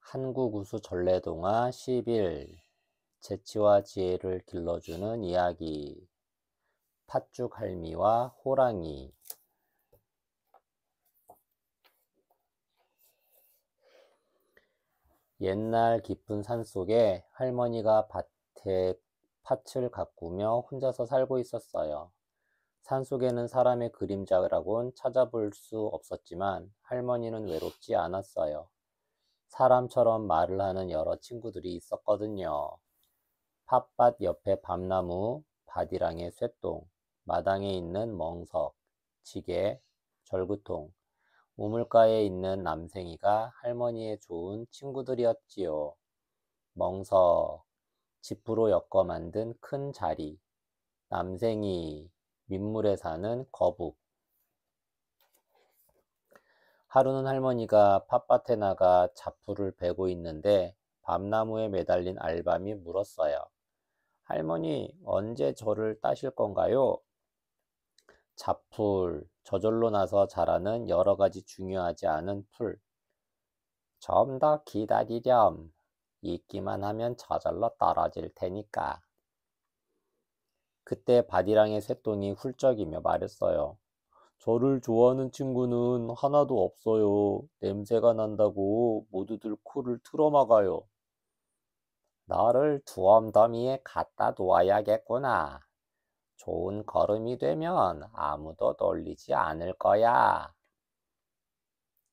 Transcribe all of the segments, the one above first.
한국우수 전래동화 11 재치와 지혜를 길러주는 이야기 팥죽 할미와 호랑이. 옛날 깊은 산속에 할머니가 밭에 팥을 가꾸며 혼자서 살고 있었어요. 산속에는 사람의 그림자라곤 찾아볼 수 없었지만 할머니는 외롭지 않았어요. 사람처럼 말을 하는 여러 친구들이 있었거든요. 팥밭 옆에 밤나무, 바디랑의 쇠똥, 마당에 있는 멍석, 지게, 절구통, 우물가에 있는 남생이가 할머니의 좋은 친구들이었지요. 멍석, 지프로 엮어 만든 큰 자리, 남생이, 민물에 사는 거북. 하루는 할머니가 팥밭에 나가 자풀을 베고 있는데 밤나무에 매달린 알밤이 물었어요. 할머니, 언제 저를 따실 건가요? 자풀, 저절로 나서 자라는 여러 가지 중요하지 않은 풀. 좀 더 기다리렴. 있기만 하면 저절로 떨어질 테니까. 그때 바디랑의 쇠똥이 훌쩍이며 말했어요. 저를 좋아하는 친구는 하나도 없어요. 냄새가 난다고 모두들 코를 틀어막아요. 너를 두엄더미에 갖다 놓아야겠구나. 좋은 걸음이 되면 아무도 놀리지 않을 거야.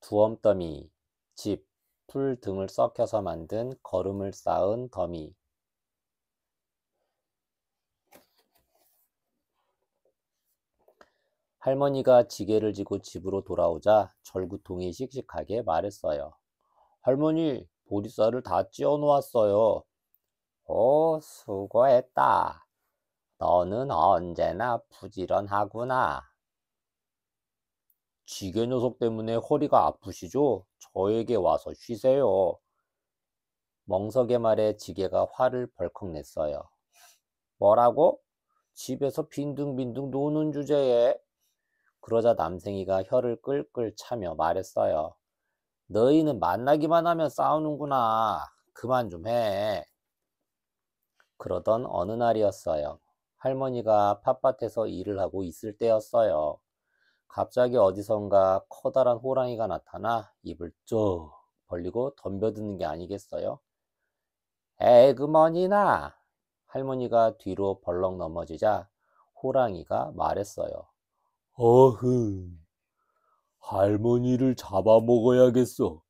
두엄더미, 집, 풀 등을 썩혀서 만든 걸음을 쌓은 더미. 할머니가 지게를 지고 집으로 돌아오자 절구통이 씩씩하게 말했어요. 할머니, 보리쌀을 다 찧어 놓았어요. 오, 수고했다. 너는 언제나 부지런하구나. 지게 녀석 때문에 허리가 아프시죠? 저에게 와서 쉬세요. 멍석의 말에 지게가 화를 벌컥 냈어요. 뭐라고? 집에서 빈둥빈둥 노는 주제에? 그러자 남생이가 혀를 끌끌 차며 말했어요. 너희는 만나기만 하면 싸우는구나. 그만 좀 해. 그러던 어느 날이었어요. 할머니가 팥밭에서 일을 하고 있을 때였어요. 갑자기 어디선가 커다란 호랑이가 나타나 입을 쩍 벌리고 덤벼드는 게 아니겠어요? 에그머니나! 할머니가 뒤로 벌렁 넘어지자 호랑이가 말했어요. 어흥, 할머니를 잡아먹어야겠어.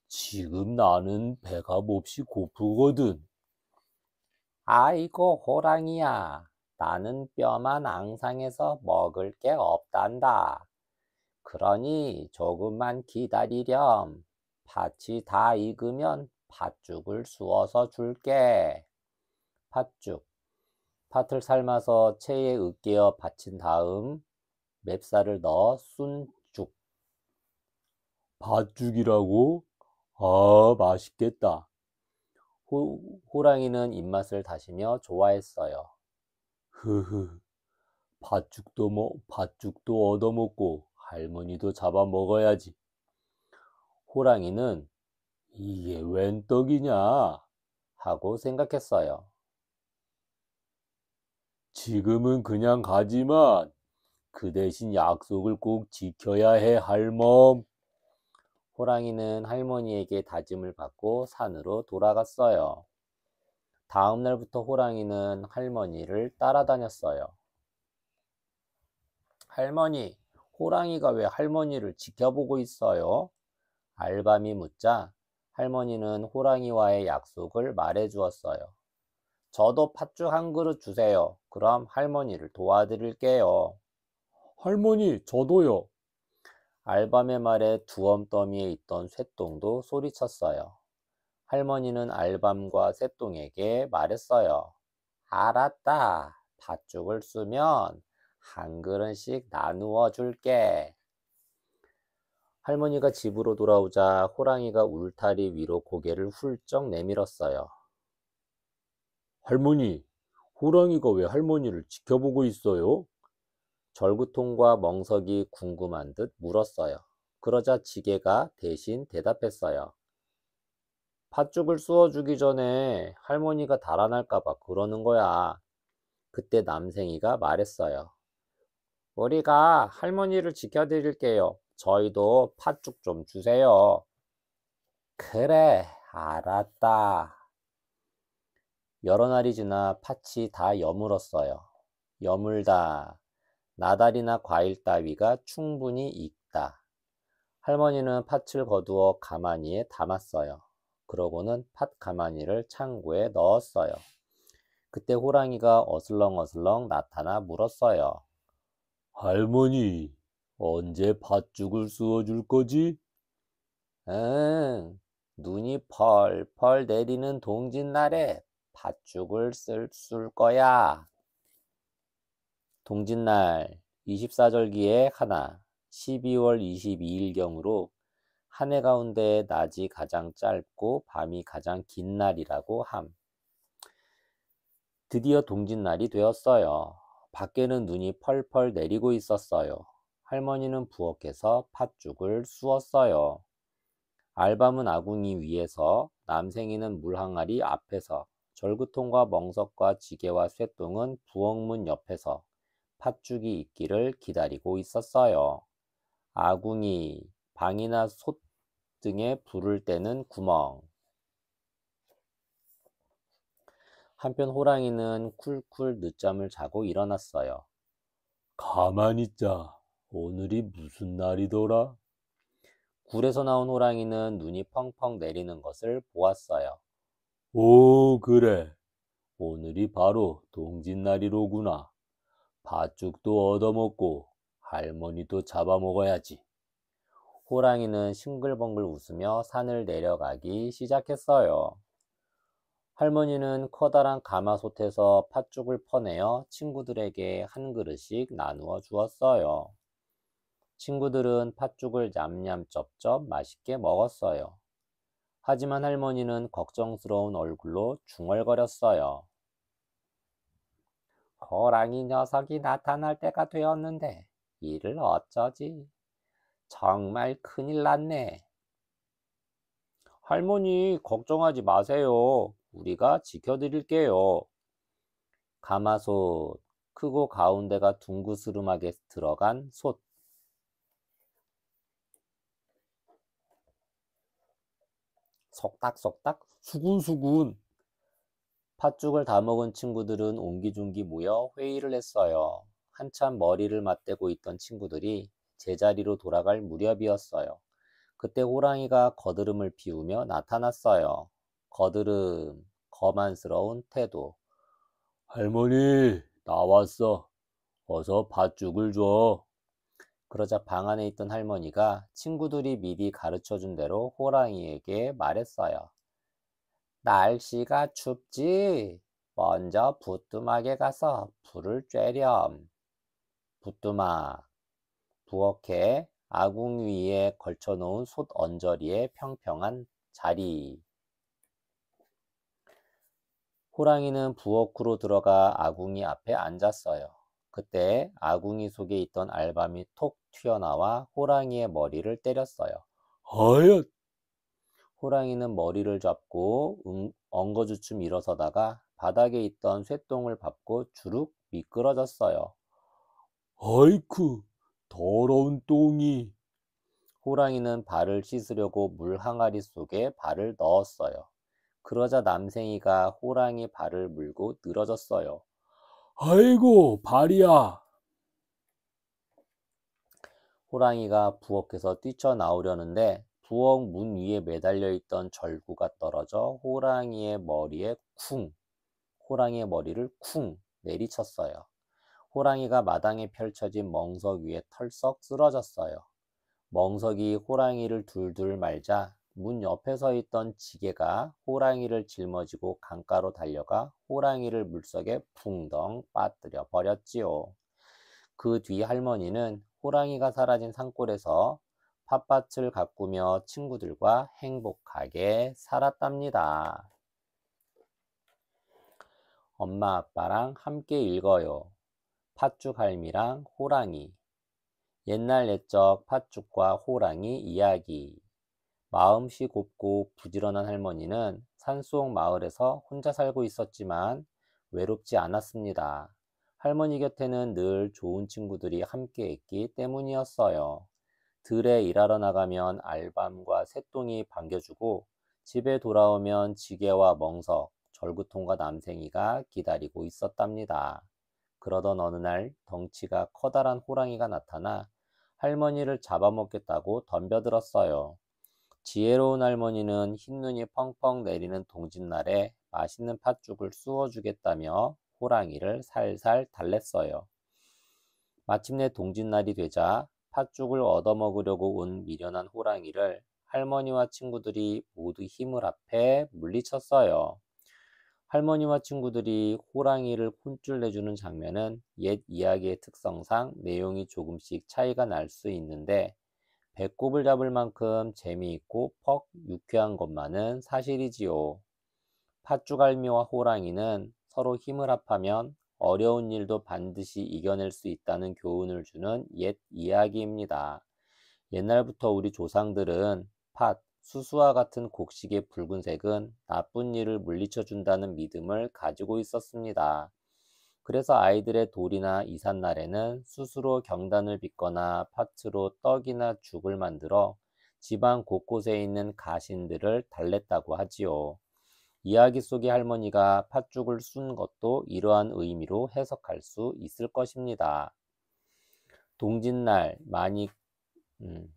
지금 나는 배가 몹시 고프거든. 아이고, 호랑이야. 나는 뼈만 앙상해서 먹을 게 없단다. 그러니 조금만 기다리렴. 팥이 다 익으면 팥죽을 쑤어서 줄게. 팥죽. 팥을 삶아서 체에 으깨어 받친 다음 맵쌀을 넣어 순 죽. 팥죽이라고? 아, 맛있겠다. 호랑이는 입맛을 다시며 좋아했어요. 흐흐, 팥죽도 얻어먹고 할머니도 잡아먹어야지. 호랑이는 이게 웬 떡이냐 하고 생각했어요. 지금은 그냥 가지만 그 대신 약속을 꼭 지켜야 해, 할멈. 호랑이는 할머니에게 다짐을 받고 산으로 돌아갔어요. 다음 날부터 호랑이는 할머니를 따라다녔어요. 할머니, 호랑이가 왜 할머니를 지켜보고 있어요? 알밤이 묻자 할머니는 호랑이와의 약속을 말해 주었어요. 저도 팥죽 한 그릇 주세요. 그럼 할머니를 도와드릴게요. 할머니, 저도요. 알밤의 말에 두엄더미에 있던 쇠똥도 소리쳤어요. 할머니는 알밤과 쇠똥에게 말했어요. 알았다. 팥죽을 쓰면 한 그릇씩 나누어 줄게. 할머니가 집으로 돌아오자 호랑이가 울타리 위로 고개를 훌쩍 내밀었어요. 할머니, 호랑이가 왜 할머니를 지켜보고 있어요? 절구통과 멍석이 궁금한 듯 물었어요. 그러자 지게가 대신 대답했어요. 팥죽을 쑤어주기 전에 할머니가 달아날까 봐 그러는 거야. 그때 남생이가 말했어요. 우리가 할머니를 지켜드릴게요. 저희도 팥죽 좀 주세요. 그래, 알았다. 여러 날이 지나 팥이 다 여물었어요. 여물다. 나달이나 과일 따위가 충분히 익다. 할머니는 팥을 거두어 가마니에 담았어요. 그러고는 팥 가마니를 창고에 넣었어요. 그때 호랑이가 어슬렁어슬렁 나타나 물었어요. 할머니, 언제 팥죽을 쑤어줄 거지? 응, 눈이 펄펄 내리는 동짓날에 팥죽을 쏠 거야. 동짓날 24절기의 하나, 12월 22일경으로 한 해 가운데 낮이 가장 짧고 밤이 가장 긴 날이라고 함. 드디어 동짓날이 되었어요. 밖에는 눈이 펄펄 내리고 있었어요. 할머니는 부엌에서 팥죽을 쑤었어요. 알밤은 아궁이 위에서, 남생이는 물항아리 앞에서, 절구통과 멍석과 지게와 쇠똥은 부엌문 옆에서 팥죽이 익기를 기다리고 있었어요. 아궁이, 방이나 솥 등에 불을 때는 구멍. 한편 호랑이는 쿨쿨 늦잠을 자고 일어났어요. 가만히 있자. 오늘이 무슨 날이더라? 굴에서 나온 호랑이는 눈이 펑펑 내리는 것을 보았어요. 오, 그래. 오늘이 바로 동짓날이로구나. 팥죽도 얻어먹고 할머니도 잡아먹어야지. 호랑이는 싱글벙글 웃으며 산을 내려가기 시작했어요. 할머니는 커다란 가마솥에서 팥죽을 퍼내어 친구들에게 한 그릇씩 나누어 주었어요. 친구들은 팥죽을 냠냠 쩝쩝 맛있게 먹었어요. 하지만 할머니는 걱정스러운 얼굴로 중얼거렸어요. 호랑이 녀석이 나타날 때가 되었는데 이를 어쩌지? 정말 큰일 났네. 할머니, 걱정하지 마세요. 우리가 지켜드릴게요. 가마솥, 크고 가운데가 둥그스름하게 들어간 솥. 속닥속닥, 수군수군. 팥죽을 다 먹은 친구들은 옹기종기 모여 회의를 했어요. 한참 머리를 맞대고 있던 친구들이 제자리로 돌아갈 무렵이었어요. 그때 호랑이가 거드름을 피우며 나타났어요. 거드름, 거만스러운 태도. 할머니, 나왔어. 어서 팥죽을 줘. 그러자 방 안에 있던 할머니가 친구들이 미리 가르쳐준 대로 호랑이에게 말했어요. 날씨가 춥지? 먼저 부뚜막에 가서 불을 쬐렴. 부뚜막, 부엌에 아궁 위에 걸쳐놓은 솥 언저리의 평평한 자리. 호랑이는 부엌으로 들어가 아궁이 앞에 앉았어요. 그때 아궁이 속에 있던 알밤이 톡 튀어나와 호랑이의 머리를 때렸어요. 하얏! 호랑이는 머리를 잡고 엉거주춤 일어서다가 바닥에 있던 쇠똥을 밟고 주룩 미끄러졌어요. 아이쿠, 더러운 똥이. 호랑이는 발을 씻으려고 물 항아리 속에 발을 넣었어요. 그러자 남생이가 호랑이 발을 물고 늘어졌어요. 아이고, 발이야. 호랑이가 부엌에서 뛰쳐나오려는데 부엌 문 위에 매달려 있던 절구가 떨어져 호랑이의 머리를 쿵 내리쳤어요. 호랑이가 마당에 펼쳐진 멍석 위에 털썩 쓰러졌어요. 멍석이 호랑이를 둘둘 말자 문 옆에 서 있던 지게가 호랑이를 짊어지고 강가로 달려가 호랑이를 물속에 붕덩 빠뜨려 버렸지요. 그 뒤 할머니는 호랑이가 사라진 산골에서 팥밭을 가꾸며 친구들과 행복하게 살았답니다. 엄마 아빠랑 함께 읽어요. 팥죽 할미랑 호랑이. 옛날 옛적 팥죽과 호랑이 이야기. 마음씨 곱고 부지런한 할머니는 산속 마을에서 혼자 살고 있었지만 외롭지 않았습니다. 할머니 곁에는 늘 좋은 친구들이 함께 있기 때문이었어요. 들에 일하러 나가면 알밤과 새똥이 반겨주고 집에 돌아오면 지게와 멍석, 절구통과 남생이가 기다리고 있었답니다. 그러던 어느 날 덩치가 커다란 호랑이가 나타나 할머니를 잡아먹겠다고 덤벼들었어요. 지혜로운 할머니는 흰눈이 펑펑 내리는 동짓날에 맛있는 팥죽을 쑤어주겠다며 호랑이를 살살 달랬어요. 마침내 동짓날이 되자 팥죽을 얻어먹으려고 온 미련한 호랑이를 할머니와 친구들이 모두 힘을 합해 물리쳤어요. 할머니와 친구들이 호랑이를 혼쭐 내주는 장면은 옛 이야기의 특성상 내용이 조금씩 차이가 날 수 있는데 배꼽을 잡을 만큼 재미있고 퍽 유쾌한 것만은 사실이지요. 팥죽알미와 호랑이는 서로 힘을 합하면 어려운 일도 반드시 이겨낼 수 있다는 교훈을 주는 옛 이야기입니다. 옛날부터 우리 조상들은 팥, 수수와 같은 곡식의 붉은색은 나쁜 일을 물리쳐준다는 믿음을 가지고 있었습니다. 그래서 아이들의 돌이나 이삿날에는 수수로 경단을 빚거나 팥으로 떡이나 죽을 만들어 집안 곳곳에 있는 가신들을 달랬다고 하지요. 이야기 속의 할머니가 팥죽을 쏜 것도 이러한 의미로 해석할 수 있을 것입니다. 동짓날, 음,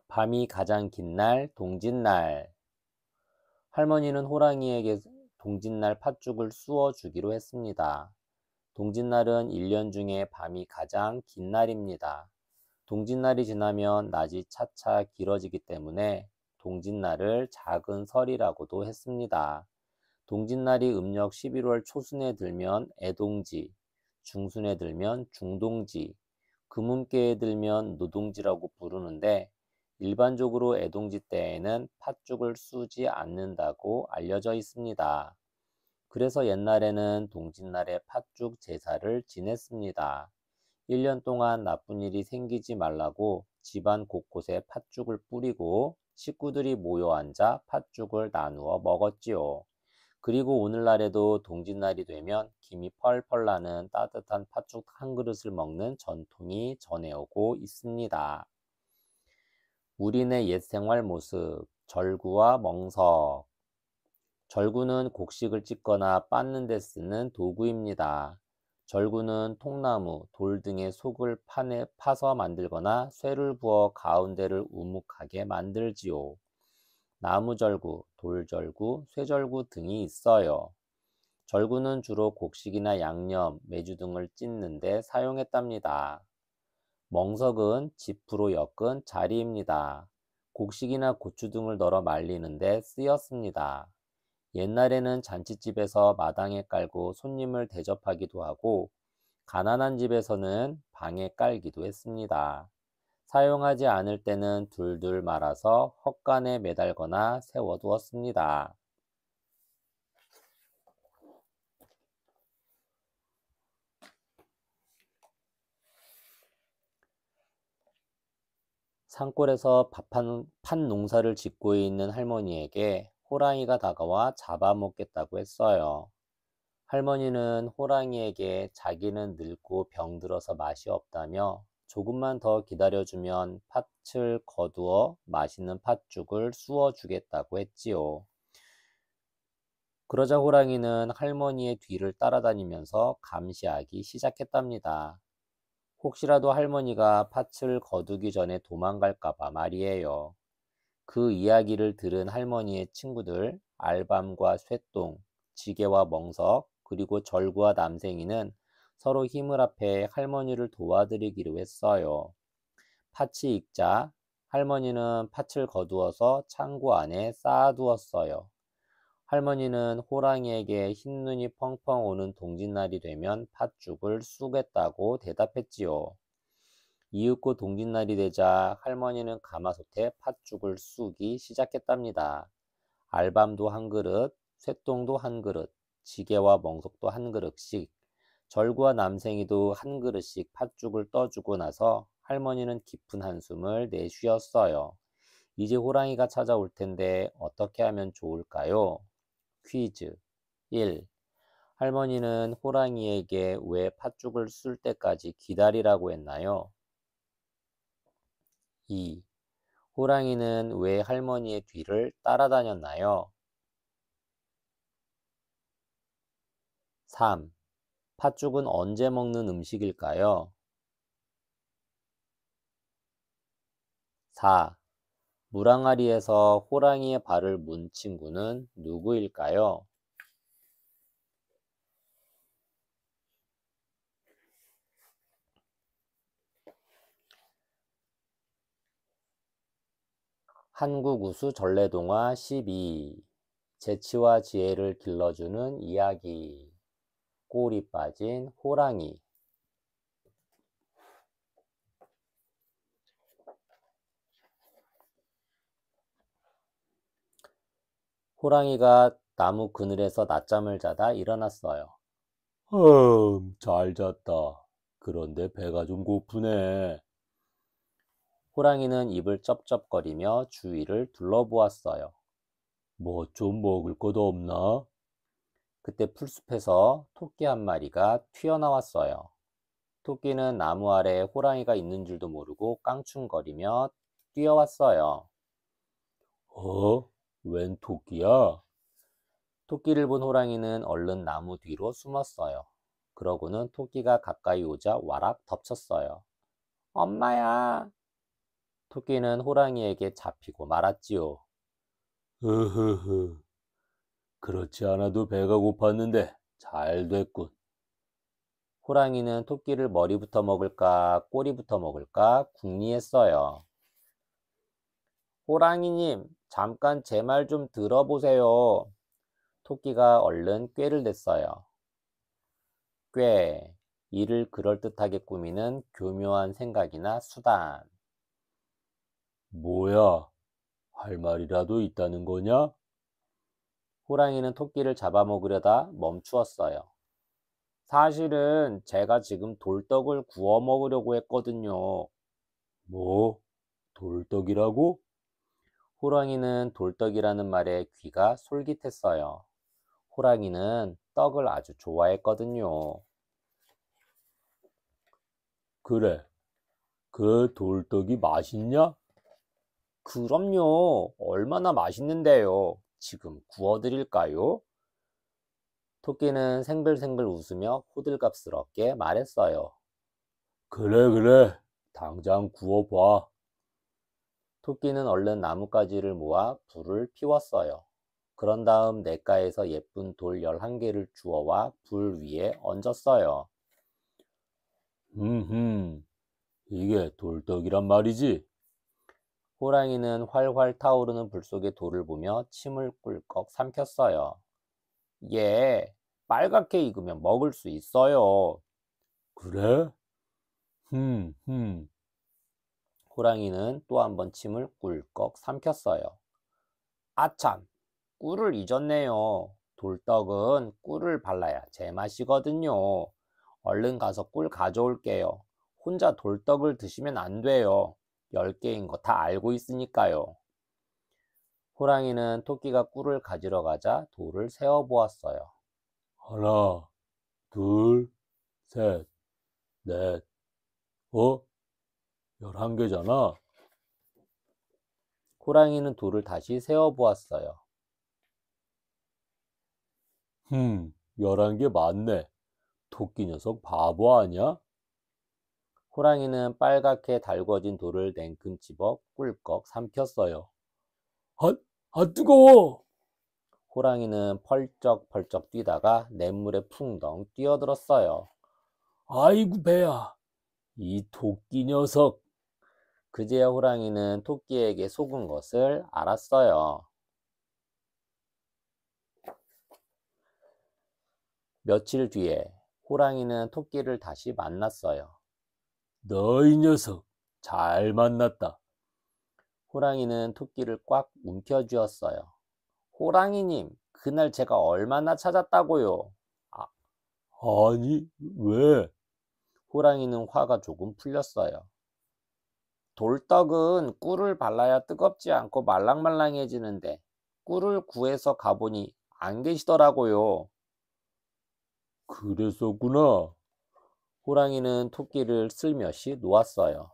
밤이 가장 긴 날, 동짓날. 할머니는 호랑이에게 동짓날 팥죽을 쑤어 주기로 했습니다. 동짓날은 1년 중에 밤이 가장 긴 날입니다. 동짓날이 지나면 낮이 차차 길어지기 때문에 동짓날을 작은 설이라고도 했습니다. 동짓날이 음력 11월 초순에 들면 애동지, 중순에 들면 중동지, 금음께에 들면 노동지라고 부르는데 일반적으로 애동지 때에는 팥죽을 쑤지 않는다고 알려져 있습니다. 그래서 옛날에는 동짓날에 팥죽 제사를 지냈습니다. 1년 동안 나쁜 일이 생기지 말라고 집안 곳곳에 팥죽을 뿌리고 식구들이 모여 앉아 팥죽을 나누어 먹었지요. 그리고 오늘날에도 동짓날이 되면 김이 펄펄 나는 따뜻한 팥죽 한 그릇을 먹는 전통이 전해오고 있습니다. 우리네 옛 생활 모습, 절구와 멍석. 절구는 곡식을 찢거나 빻는 데 쓰는 도구입니다. 절구는 통나무, 돌 등의 속을 파서 만들거나 쇠를 부어 가운데를 우묵하게 만들지요. 나무절구, 돌절구, 쇠절구 등이 있어요. 절구는 주로 곡식이나 양념, 메주 등을 찢는 데 사용했답니다. 멍석은 지프로 엮은 자리입니다. 곡식이나 고추 등을 널어 말리는 데 쓰였습니다. 옛날에는 잔칫집에서 마당에 깔고 손님을 대접하기도 하고 가난한 집에서는 방에 깔기도 했습니다. 사용하지 않을 때는 둘둘 말아서 헛간에 매달거나 세워두었습니다. 산골에서 팥 농사를 짓고 있는 할머니에게 호랑이가 다가와 잡아먹겠다고 했어요. 할머니는 호랑이에게 자기는 늙고 병들어서 맛이 없다며 조금만 더 기다려주면 팥을 거두어 맛있는 팥죽을 쑤어 주겠다고 했지요. 그러자 호랑이는 할머니의 뒤를 따라다니면서 감시하기 시작했답니다. 혹시라도 할머니가 팥을 거두기 전에 도망갈까 봐 말이에요. 그 이야기를 들은 할머니의 친구들, 알밤과 쇠똥, 지게와 멍석, 그리고 절구와 남생이는 서로 힘을 합해 할머니를 도와드리기로 했어요. 팥이 익자 할머니는 팥을 거두어서 창고 안에 쌓아두었어요. 할머니는 호랑이에게 흰눈이 펑펑 오는 동짓날이 되면 팥죽을 쑤겠다고 대답했지요. 이윽고 동짓날이 되자 할머니는 가마솥에 팥죽을 쑤기 시작했답니다. 알밤도 한 그릇, 쇠똥도 한 그릇, 지게와 멍석도 한 그릇씩, 절구와 남생이도 한 그릇씩 팥죽을 떠주고 나서 할머니는 깊은 한숨을 내쉬었어요. 이제 호랑이가 찾아올 텐데 어떻게 하면 좋을까요? 퀴즈. 1. 할머니는 호랑이에게 왜 팥죽을 쓸 때까지 기다리라고 했나요? 2. 호랑이는 왜 할머니의 뒤를 따라다녔나요? 3. 팥죽은 언제 먹는 음식일까요? 4. 물항아리에서 호랑이의 발을 문 친구는 누구일까요? 한국우수 전래동화 12. 재치와 지혜를 길러주는 이야기. 꼴이 빠진 호랑이. 호랑이가 나무 그늘에서 낮잠을 자다 일어났어요. 잘 잤다. 그런데 배가 좀 고프네. 호랑이는 입을 쩝쩝거리며 주위를 둘러보았어요. 뭐 좀 먹을 것 없나? 그때 풀숲에서 토끼 한 마리가 튀어나왔어요. 토끼는 나무 아래에 호랑이가 있는 줄도 모르고 깡충거리며 뛰어왔어요. 어? 웬 토끼야? 토끼를 본 호랑이는 얼른 나무 뒤로 숨었어요. 그러고는 토끼가 가까이 오자 와락 덮쳤어요. 엄마야! 토끼는 호랑이에게 잡히고 말았지요. 흐흐흐. 그렇지 않아도 배가 고팠는데 잘 됐군. 호랑이는 토끼를 머리부터 먹을까 꼬리부터 먹을까 궁리했어요. 호랑이님, 잠깐 제 말 좀 들어보세요. 토끼가 얼른 꾀를 냈어요. 꾀, 일을 그럴듯하게 꾸미는 교묘한 생각이나 수단. 뭐야, 할 말이라도 있다는 거냐? 호랑이는 토끼를 잡아먹으려다 멈추었어요. 사실은 제가 지금 돌떡을 구워 먹으려고 했거든요. 뭐? 돌떡이라고? 호랑이는 돌떡이라는 말에 귀가 솔깃했어요. 호랑이는 떡을 아주 좋아했거든요. 그래, 그 돌떡이 맛있냐? 그럼요. 얼마나 맛있는데요. 지금 구워드릴까요? 토끼는 생글생글 웃으며 호들갑스럽게 말했어요. 그래, 그래. 당장 구워봐. 토끼는 얼른 나뭇가지를 모아 불을 피웠어요. 그런 다음 냇가에서 예쁜 돌 11개를 주워와 불 위에 얹었어요. 이게 돌떡이란 말이지? 호랑이는 활활 타오르는 불 속의 돌을 보며 침을 꿀꺽 삼켰어요. 예, 빨갛게 익으면 먹을 수 있어요. 그래? 흠, 흠. 호랑이는 또 한 번 침을 꿀꺽 삼켰어요. 아참, 꿀을 잊었네요. 돌떡은 꿀을 발라야 제맛이거든요. 얼른 가서 꿀 가져올게요. 혼자 돌떡을 드시면 안 돼요. 10개인 거 다 알고 있으니까요. 호랑이는 토끼가 꿀을 가지러 가자 돌을 세어 보았어요. 하나, 둘, 셋, 넷, 11개잖아. 호랑이는 돌을 다시 세어 보았어요. 11개 맞네. 토끼 녀석 바보 아니야? 호랑이는 빨갛게 달궈진 돌을 냉큼 집어 꿀꺽 삼켰어요. 뜨거워! 호랑이는 펄쩍펄쩍 뛰다가 냇물에 풍덩 뛰어들었어요. 아이고 배야, 이 토끼 녀석. 그제야 호랑이는 토끼에게 속은 것을 알았어요. 며칠 뒤에 호랑이는 토끼를 다시 만났어요. 너 이 녀석, 잘 만났다. 호랑이는 토끼를 꽉 움켜쥐었어요. 호랑이님, 그날 제가 얼마나 찾았다고요? 아니, 왜? 호랑이는 화가 조금 풀렸어요. 돌떡은 꿀을 발라야 뜨겁지 않고 말랑말랑해지는데 꿀을 구해서 가보니 안 계시더라고요. 그랬었구나. 호랑이는 토끼를 슬며시 놓았어요.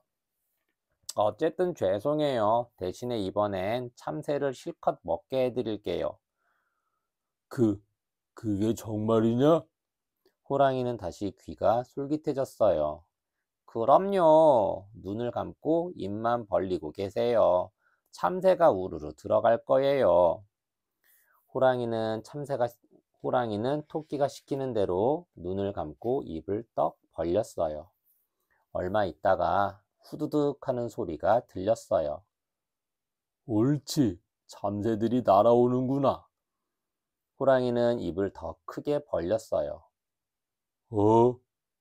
어쨌든 죄송해요. 대신에 이번엔 참새를 실컷 먹게 해드릴게요. 그, 그게 정말이냐? 호랑이는 다시 귀가 솔깃해졌어요. 그럼요. 눈을 감고 입만 벌리고 계세요. 참새가 우르르 들어갈 거예요. 호랑이는 참새가 호랑이는 토끼가 시키는 대로 눈을 감고 입을 떡 벌렸어요. 얼마 있다가 후두둑 하는 소리가 들렸어요. 옳지. 참새들이 날아오는구나. 호랑이는 입을 더 크게 벌렸어요.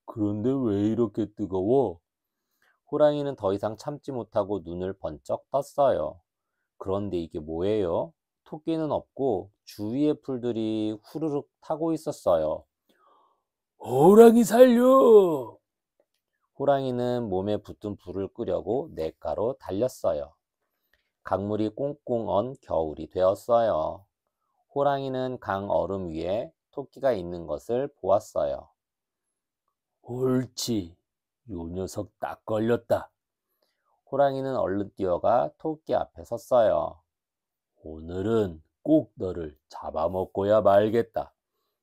그런데 왜 이렇게 뜨거워? 호랑이는 더 이상 참지 못하고 눈을 번쩍 떴어요. 그런데 이게 뭐예요? 토끼는 없고 주위의 풀들이 후루룩 타고 있었어요. 호랑이 살려! 호랑이는 몸에 붙은 불을 끄려고 냇가로 달렸어요. 강물이 꽁꽁 언 겨울이 되었어요. 호랑이는 강 얼음 위에 토끼가 있는 것을 보았어요. 옳지. 요 녀석 딱 걸렸다. 호랑이는 얼른 뛰어가 토끼 앞에 섰어요. 오늘은 꼭 너를 잡아먹고야 말겠다.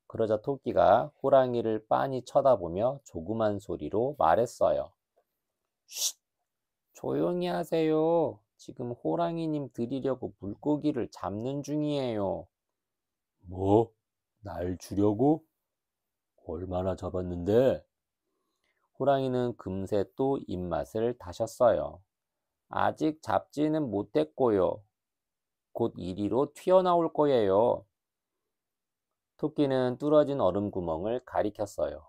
그러자 토끼가 호랑이를 빤히 쳐다보며 조그만 소리로 말했어요. 쉿! 조용히 하세요. 지금 호랑이님 드리려고 물고기를 잡는 중이에요. 뭐? 날 주려고? 얼마나 잡았는데? 호랑이는 금세 또 입맛을 다셨어요. 아직 잡지는 못했고요. 곧 이리로 튀어나올 거예요. 토끼는 뚫어진 얼음 구멍을 가리켰어요.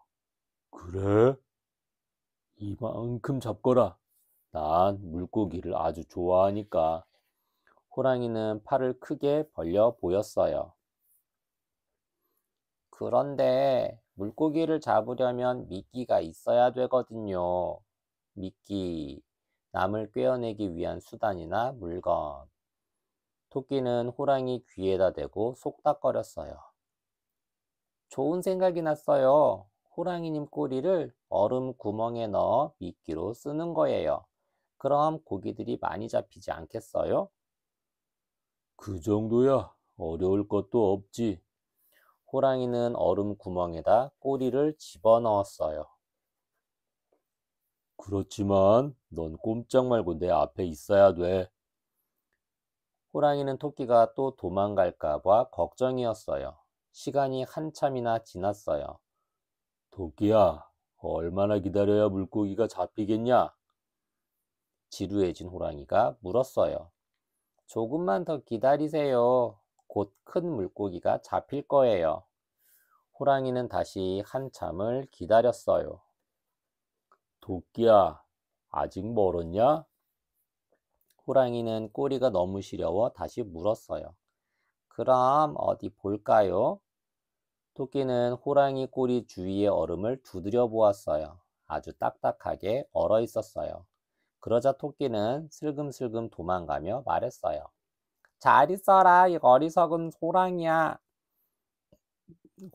그래? 이만큼 잡거라. 난 물고기를 아주 좋아하니까. 호랑이는 팔을 크게 벌려 보였어요. 그런데 물고기를 잡으려면 미끼가 있어야 되거든요. 미끼, 남을 꿰어내기 위한 수단이나 물건. 토끼는 호랑이 귀에다 대고 속닥거렸어요. 좋은 생각이 났어요. 호랑이님 꼬리를 얼음 구멍에 넣어 미끼로 쓰는 거예요. 그럼 고기들이 많이 잡히지 않겠어요? 그 정도야 어려울 것도 없지. 호랑이는 얼음 구멍에다 꼬리를 집어넣었어요. 그렇지만 넌 꼼짝 말고 내 앞에 있어야 돼. 호랑이는 토끼가 또 도망갈까 봐 걱정이었어요. 시간이 한참이나 지났어요. 토끼야, 얼마나 기다려야 물고기가 잡히겠냐? 지루해진 호랑이가 물었어요. 조금만 더 기다리세요. 곧 큰 물고기가 잡힐 거예요. 호랑이는 다시 한참을 기다렸어요. 토끼야, 아직 멀었냐? 호랑이는 꼬리가 너무 시려워 다시 물었어요. 그럼 어디 볼까요? 토끼는 호랑이 꼬리 주위의 얼음을 두드려 보았어요. 아주 딱딱하게 얼어 있었어요. 그러자 토끼는 슬금슬금 도망가며 말했어요. 잘 있어라, 이 어리석은 호랑이야.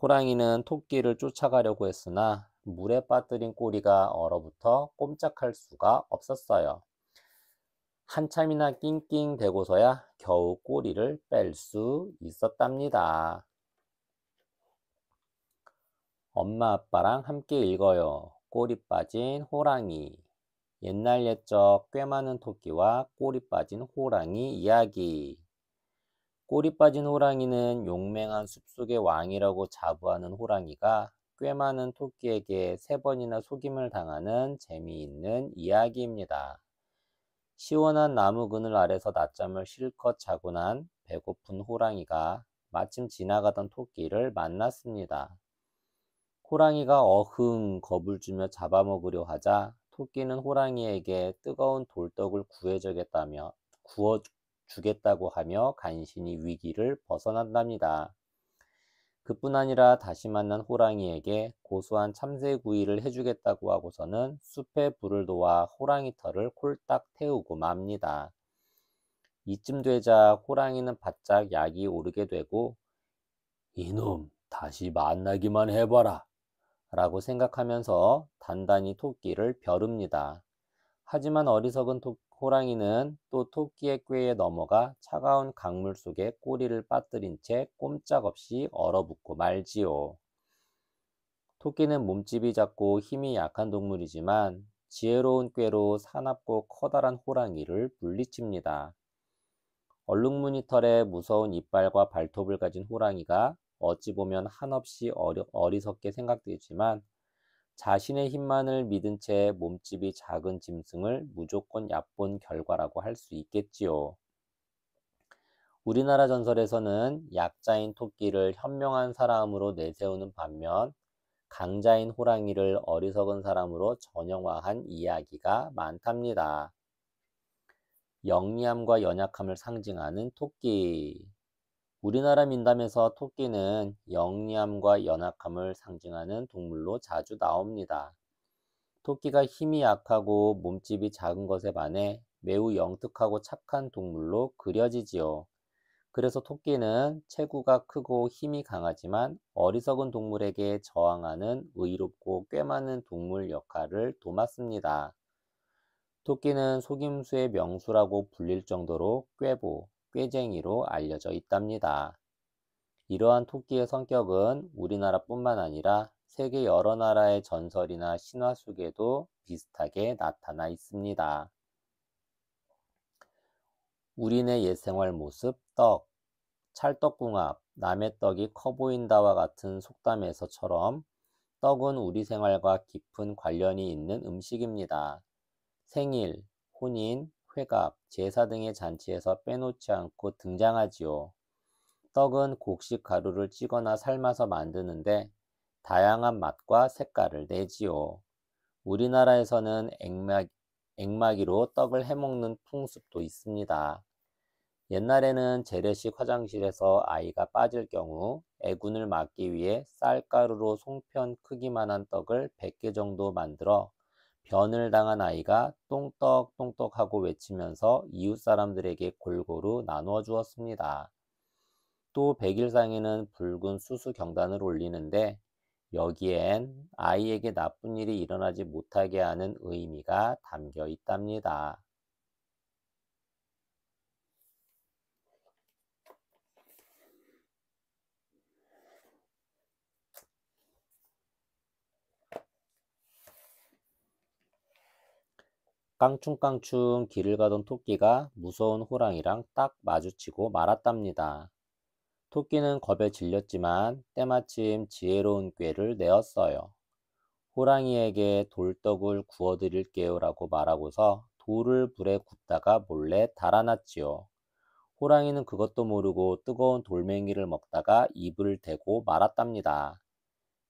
호랑이는 토끼를 쫓아가려고 했으나 물에 빠뜨린 꼬리가 얼어붙어 꼼짝할 수가 없었어요. 한참이나 낑낑대고서야 겨우 꼬리를 뺄 수 있었답니다. 엄마 아빠랑 함께 읽어요. 꼬리 빠진 호랑이. 옛날 옛적 꽤 많은 토끼와 꼬리 빠진 호랑이 이야기. 꼬리 빠진 호랑이는 용맹한 숲속의 왕이라고 자부하는 호랑이가 꽤 많은 토끼에게 3번이나 속임을 당하는 재미있는 이야기입니다. 시원한 나무 그늘 아래서 낮잠을 실컷 자고 난 배고픈 호랑이가 마침 지나가던 토끼를 만났습니다. 호랑이가 어흥 겁을 주며 잡아먹으려 하자 토끼는 호랑이에게 뜨거운 돌떡을 구워주겠다고 하며 간신히 위기를 벗어난답니다. 그뿐 아니라 다시 만난 호랑이에게 고소한 참새구이를 해주겠다고 하고서는 숲에 불을 놓아 호랑이 털을 홀딱 태우고 맙니다. 이쯤 되자 호랑이는 바짝 약이 오르게 되고 이놈 다시 만나기만 해봐라 라고 생각하면서 단단히 토끼를 벼릅니다. 하지만 어리석은 호랑이는 또 토끼의 꾀에 넘어가 차가운 강물 속에 꼬리를 빠뜨린 채 꼼짝없이 얼어붙고 말지요. 토끼는 몸집이 작고 힘이 약한 동물이지만 지혜로운 꾀로 사납고 커다란 호랑이를 물리칩니다. 얼룩무늬 털에 무서운 이빨과 발톱을 가진 호랑이가 어찌 보면 한없이 어리석게 생각되지만 자신의 힘만을 믿은 채 몸집이 작은 짐승을 무조건 얕본 결과라고 할 수 있겠지요. 우리나라 전설에서는 약자인 토끼를 현명한 사람으로 내세우는 반면 강자인 호랑이를 어리석은 사람으로 전형화한 이야기가 많답니다. 영리함과 연약함을 상징하는 토끼. 우리나라 민담에서 토끼는 영리함과 연약함을 상징하는 동물로 자주 나옵니다. 토끼가 힘이 약하고 몸집이 작은 것에 반해 매우 영특하고 착한 동물로 그려지지요. 그래서 토끼는 체구가 크고 힘이 강하지만 어리석은 동물에게 저항하는 의롭고 꽤 많은 동물 역할을 도맡습니다. 토끼는 속임수의 명수라고 불릴 정도로 꾀보, 꾀쟁이로 알려져 있답니다. 이러한 토끼의 성격은 우리나라뿐만 아니라 세계 여러 나라의 전설이나 신화 속에도 비슷하게 나타나 있습니다. 우리네 옛생활 모습 떡, 찰떡궁합, 남의 떡이 커 보인다와 같은 속담에서처럼 떡은 우리 생활과 깊은 관련이 있는 음식입니다. 생일, 혼인, 회갑, 제사 등의 잔치에서 빼놓지 않고 등장하지요. 떡은 곡식 가루를 찌거나 삶아서 만드는데 다양한 맛과 색깔을 내지요. 우리나라에서는 액마기로 떡을 해먹는 풍습도 있습니다. 옛날에는 재래식 화장실에서 아이가 빠질 경우 애군을 막기 위해 쌀가루로 송편 크기만한 떡을 100개 정도 만들어 변을 당한 아이가 똥떡 똥떡 하고 외치면서 이웃 사람들에게 골고루 나누어 주었습니다. 또 백일상에는 붉은 수수 경단을 올리는데 여기엔 아이에게 나쁜 일이 일어나지 못하게 하는 의미가 담겨 있답니다. 깡충깡충 길을 가던 토끼가 무서운 호랑이랑 딱 마주치고 말았답니다. 토끼는 겁에 질렸지만 때마침 지혜로운 꾀를 내었어요. 호랑이에게 돌떡을 구워드릴게요 라고 말하고서 돌을 불에 굽다가 몰래 달아났지요. 호랑이는 그것도 모르고 뜨거운 돌멩이를 먹다가 입을 대고 말았답니다.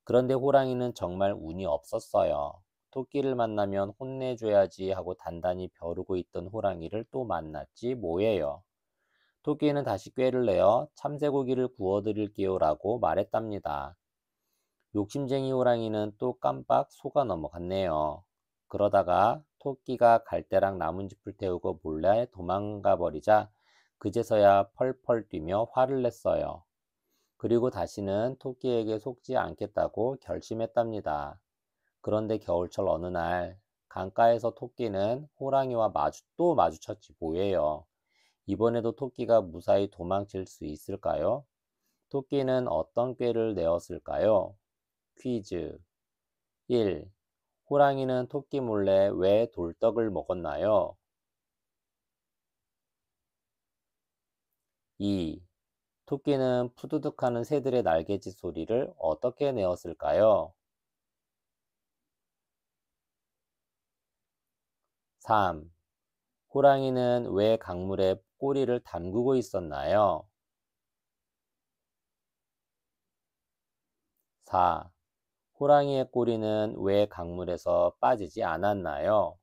그런데 호랑이는 정말 운이 없었어요. 토끼를 만나면 혼내줘야지 하고 단단히 벼르고 있던 호랑이를 또 만났지 뭐예요. 토끼는 다시 꾀를 내어 참새고기를 구워드릴게요 라고 말했답니다. 욕심쟁이 호랑이는 또 깜빡 속아 넘어갔네요. 그러다가 토끼가 갈대랑 나뭇잎을 태우고 몰래 도망가 버리자 그제서야 펄펄 뛰며 화를 냈어요. 그리고 다시는 토끼에게 속지 않겠다고 결심했답니다. 그런데 겨울철 어느 날 강가에서 토끼는 호랑이와 또 마주쳤지 뭐예요. 이번에도 토끼가 무사히 도망칠 수 있을까요? 토끼는 어떤 꾀를 내었을까요? 퀴즈 1. 호랑이는 토끼 몰래 왜 돌떡을 먹었나요? 2. 토끼는 푸드득하는 새들의 날개짓 소리를 어떻게 내었을까요? 3. 호랑이는 왜 강물에 꼬리를 담그고 있었나요? 4. 호랑이의 꼬리는 왜 강물에서 빠지지 않았나요?